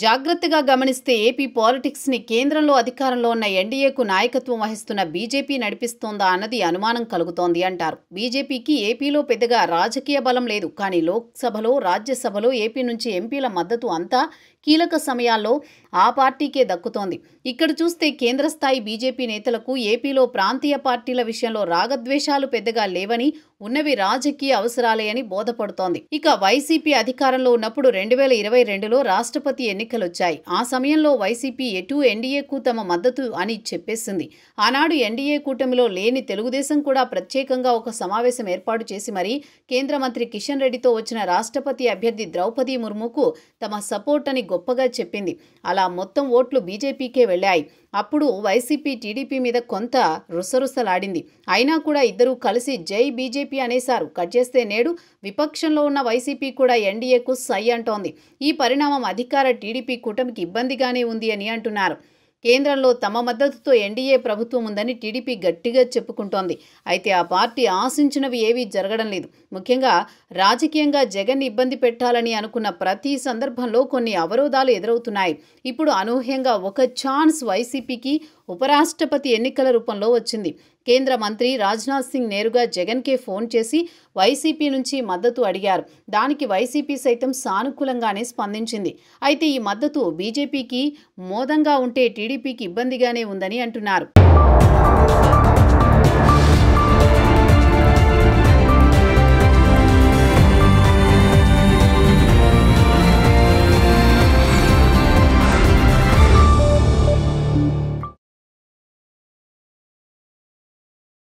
జాగ్రత్తగా గమనిస్తే AP politics ని కేంద్రంలో అధికారంలో ఉన్న ఎన్డీఏకు నాయకత్వం వహిస్తున్న బీజేపీ నడిపిస్తోందా అన్నది అనుమానం కలుగుతోంది అంటారు. బీజేపీకి ఏపీలో పెద్దగా రాజకీయ బలం లేదు. కానీ లోక్సభలో, రాజ్యసభలో ఏపీ నుంచి ఎంపీల మద్దతు అంతా కీలక సమయాల్లో ఆ పార్టీకే దక్కుతోంది. ఇక్కడ చూస్తే కేంద్ర స్థాయి బీజేపీ నేతలకు ఏపీలో ప్రాంతీయ పార్టీల విషయంలో రాగద్వేషాలు పెద్దగా లేవని, ఉన్నవి రాజకీయ అవసరాలే అని బోధపడుతోంది. ఇక వైసీపీ అధికారంలో ఉన్నప్పుడు 2022లో రాష్ట్రపతి ఎన్నికలొచ్చాయి. ఆ సమయంలో వైసీపీ ఎటూ ఎన్డీఏకు తమ మద్దతు అని చెప్పేసింది. ఆనాడు ఎన్డీఏ కూటమిలో లేని తెలుగుదేశం కూడా ప్రత్యేకంగా ఒక సమావేశం ఏర్పాటు చేసి మరీ కేంద్ర మంత్రి కిషన్ రెడ్డితో వచ్చిన రాష్ట్రపతి అభ్యర్థి ద్రౌపది ముర్ముకు తమ సపోర్ట్ అని గొప్పగా చెప్పింది. అలా మొత్తం ఓట్లు బీజేపీకే వెళ్ళాయి. అప్పుడు వైసీపీ టీడీపీ మీద కొంత రుసరుసలాడింది. అయినా కూడా ఇద్దరూ కలిసి జై బీజేపీ అనేశారు. కట్ చేస్తే నేడు విపక్షంలో ఉన్న వైసీపీ కూడా ఎన్డీఏకు సై అంటోంది. ఈ పరిణామం అధికార టీడీపీ కూటమికి ఇబ్బందిగానే ఉంది అని అంటున్నారు. కేంద్రంలో తమ మద్దతుతో ఎన్డీఏ ప్రభుత్వం ఉందని టీడీపీ గట్టిగా చెప్పుకుంటోంది. అయితే ఆ పార్టీ ఆశించినవి ఏవీ జరగడం లేదు. ముఖ్యంగా రాజకీయంగా జగన్ ఇబ్బంది పెట్టాలని అనుకున్న ప్రతి సందర్భంలో కొన్ని అవరోధాలు ఎదురవుతున్నాయి. ఇప్పుడు అనూహ్యంగా ఒక ఛాన్స్ వైసీపీకి ఉపరాష్ట్రపతి ఎన్నికల రూపంలో వచ్చింది. కేంద్ర మంత్రి రాజ్నాథ్ సింగ్ నేరుగా జగన్కే ఫోన్ చేసి వైసీపీ నుంచి మద్దతు అడిగారు. దానికి వైసీపీ సైతం సానుకూలంగానే స్పందించింది. అయితే ఈ మద్దతు బీజేపీకి మోదంగా ఉంటే టీడీపీకి ఇబ్బందిగానే ఉందని అంటున్నారు.